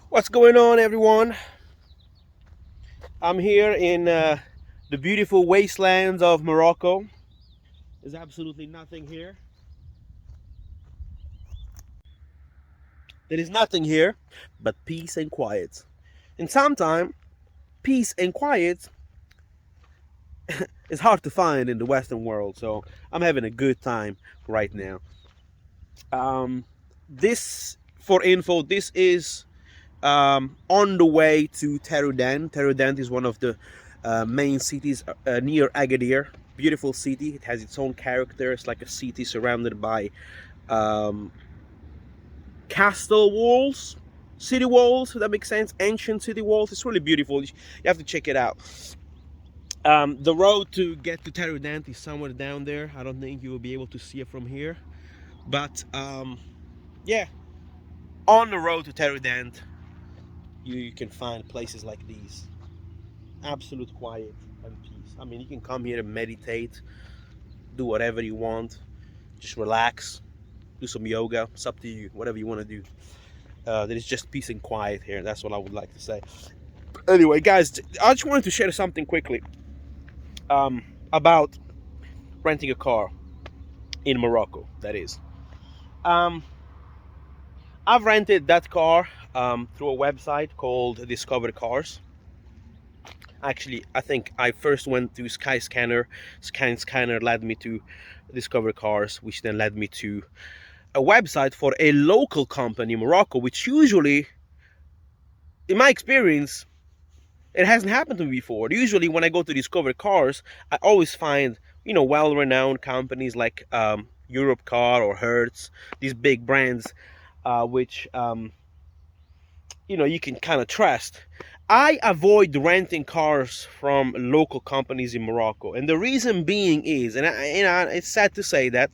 What's going on, everyone? I'm here in the beautiful wastelands of Morocco. There's absolutely nothing here. There is nothing here but peace and quiet. And sometimes peace and quiet is hard to find in the Western world. So I'm having a good time right now. Um, this, for info, this is on the way to Terudan. Terudan is one of the main cities near Agadir. Beautiful city. It has its own character. It's like a city surrounded by um, castle walls, city walls. If that makes sense. Ancient city walls. It's really beautiful. You have to check it out. The road to get to Terudan is somewhere down there. I don't think you will be able to see it from here. But yeah, on the road to Terudan, you can find places like these. Absolute quiet and peace. I mean, you can come here and meditate, do whatever you want, just relax, do some yoga. It's up to you, whatever you want to do. There is just peace and quiet here. That's what I would like to say. Anyway, guys, I just wanted to share something quickly about renting a car in Morocco. That is, um, I've rented that car through a website called Discover Cars. Actually, I think I first went to Skyscanner. Skyscanner led me to Discover Cars, which then led me to a website for a local company in Morocco, which usually, in my experience, it hasn't happened to me before. Usually, when I go to Discover Cars, I always find, well-renowned companies like Europe Car or Hertz, these big brands, which you can kind of trust. I avoid renting cars from local companies in Morocco, and the reason being is, and it's sad to say that,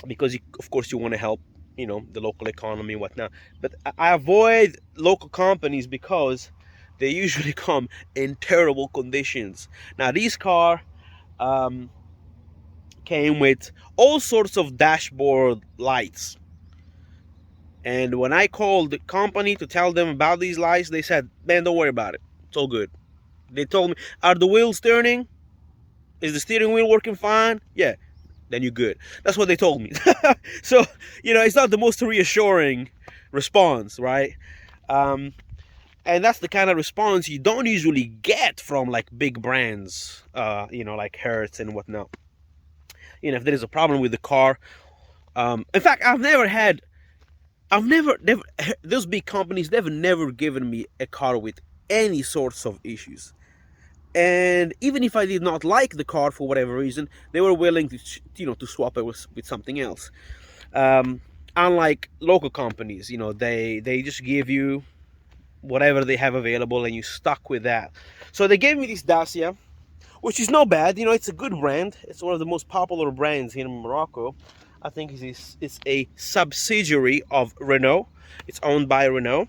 because of course you want to help, the local economy and whatnot. But I avoid local companies because they usually come in terrible conditions. Now, these car um, came with all sorts of dashboard lights. And when I called the company to tell them about these lights, they said, man, don't worry about it. It's all good. They told me, are the wheels turning? Is the steering wheel working fine? Yeah, then you're good. That's what they told me. So, it's not the most reassuring response, right? Um, and that's the kind of response you don't usually get from like big brands, like Hertz and whatnot. If there is a problem with the car, in fact, I've never, those big companies, they've never given me a car with any sorts of issues. And even if I did not like the car for whatever reason, they were willing to swap it with something else. Um, Unlike local companies, they just give you whatever they have available and you stuck with that. So they gave me this Dacia, which is not bad. It's a good brand. It's one of the most popular brands here in Morocco. I think it's a subsidiary of Renault. It's owned by Renault.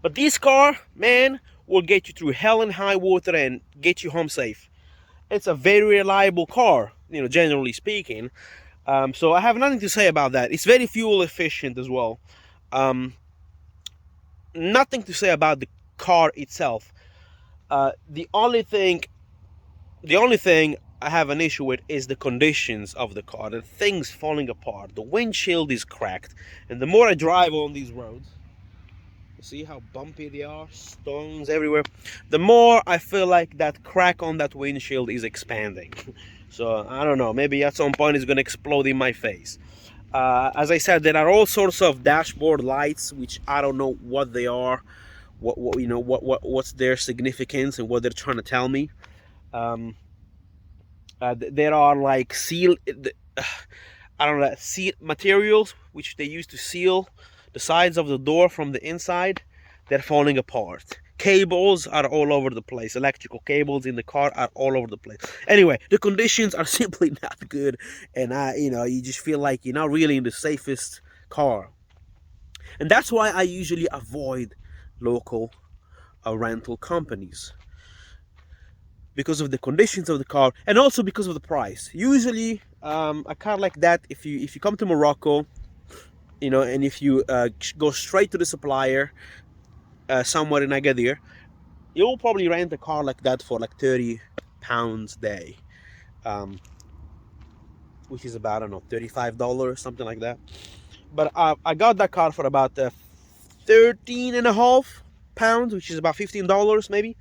But this car, man, will get you through hell and high water and get you home safe. It's a very reliable car, generally speaking. So I have nothing to say about that. It's very fuel efficient as well. Um, Nothing to say about the car itself. The only thing I have an issue with is the conditions of the car. The thing's falling apart. The windshield is cracked. And the more I drive on these roads, you see how bumpy they are? Stones everywhere. The more I feel like that crack on that windshield is expanding. So, I don't know. Maybe at some point it's going to explode in my face. As I said, there are all sorts of dashboard lights, which I don't know what they are. What's their significance and what they're trying to tell me. There are like I don't know, seal materials which they use to seal the sides of the door from the inside. They're falling apart. Cables are all over the place. Electrical cables in the car are all over the place. Anyway, the conditions are simply not good, and you just feel like you're not really in the safest car. And that's why I usually avoid local rental companies, because of the conditions of the car and also because of the price. Usually, a car like that, if you come to Morocco, and if you go straight to the supplier somewhere in Agadir, you'll probably rent a car like that for like £30 a day, um, which is about, I don't know, $35, something like that. But I got that car for about 13.5 pounds, which is about $15 maybe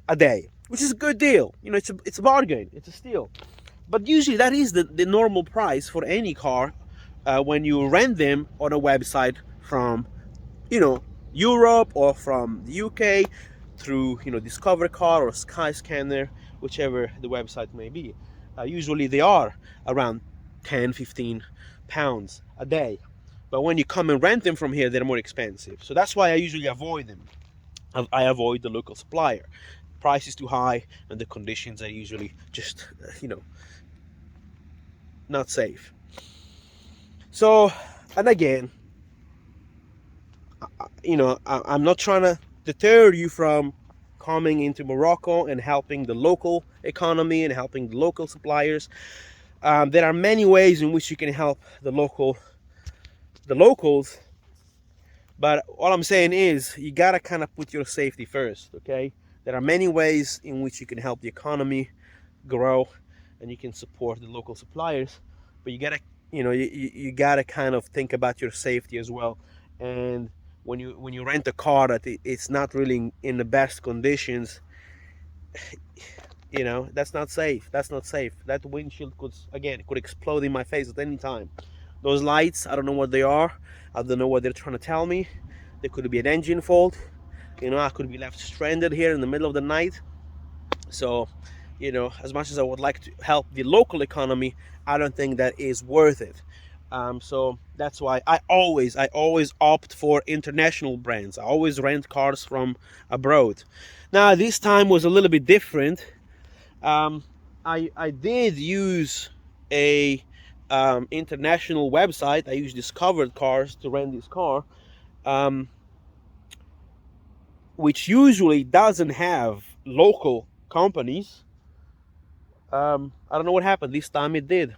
a day, which is a good deal. It's a bargain, it's a steal. But usually that is the normal price for any car when you rent them on a website from Europe or from the UK through Discover Car or Skyscanner, whichever the website may be. Usually they are around 10-15 pounds a day, but when you come and rent them from here, they're more expensive. So that's why I usually avoid them. I avoid the local supplier. Price is too high, and the conditions are usually just not safe. So, and again, I'm not trying to deter you from coming into Morocco and helping the local economy and helping the local suppliers. There are many ways in which you can help the locals, but all I'm saying is you gotta kind of put your safety first. Okay, there are many ways in which you can help the economy grow and you can support the local suppliers, but you gotta you gotta kind of think about your safety as well. And when you rent a car that it's not really in the best conditions, that's not safe. That windshield could explode in my face at any time. Those lights, I don't know what they are. I don't know what they're trying to tell me. There could be an engine fault. I could be left stranded here in the middle of the night. So as much as I would like to help the local economy, I don't think that is worth it. So that's why I always opt for international brands. I always rent cars from abroad. Now this time was a little bit different. I did use a international website. I used Discovered Cars to rent this car, which usually doesn't have local companies. I don't know what happened. This time it did.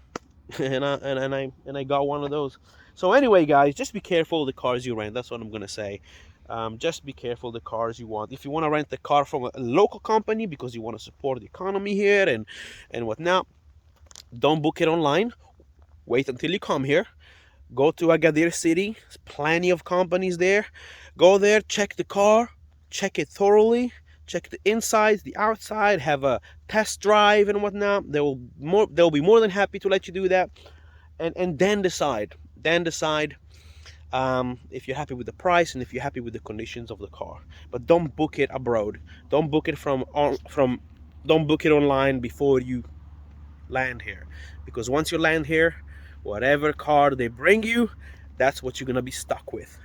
and I got one of those. So anyway, guys, just be careful of the cars you rent. That's what I'm gonna say. Just be careful of the cars you want. If you want to rent the car from a local company because you want to support the economy here and whatnot, don't book it online. Wait until you come here. Go to Agadir city. There's plenty of companies there. Go there, check the car, check it thoroughly. Check the inside, the outside, have a test drive and whatnot. They'll be more than happy to let you do that, and then decide. If you're happy with the price and if you're happy with the conditions of the car. But don't book it abroad. Don't book it Don't book it online before you land here, because once you land here, whatever car they bring you, that's what you're gonna be stuck with.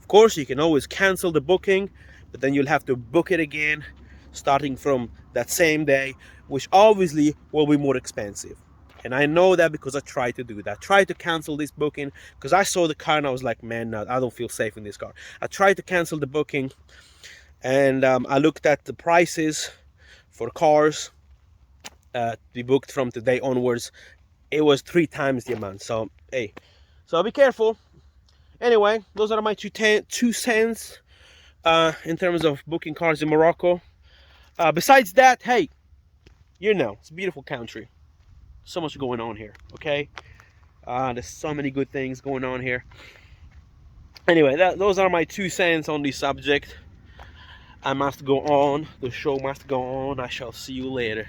Of course, you can always cancel the booking, but then you'll have to book it again starting from that same day, which obviously will be more expensive. And I know that because I tried to do that. I tried to cancel this booking because I saw the car and I was like, man, no, I don't feel safe in this car. I tried to cancel the booking, and I looked at the prices for cars to be booked from today onwards. It was 3 times the amount. So hey, so be careful. Anyway, those are my 2 cents in terms of booking cars in Morocco. Besides that, hey, it's a beautiful country. So much going on here, okay? There's so many good things going on here. Anyway, those are my 2 cents on the subject. I must go on. The show must go on. I shall see you later.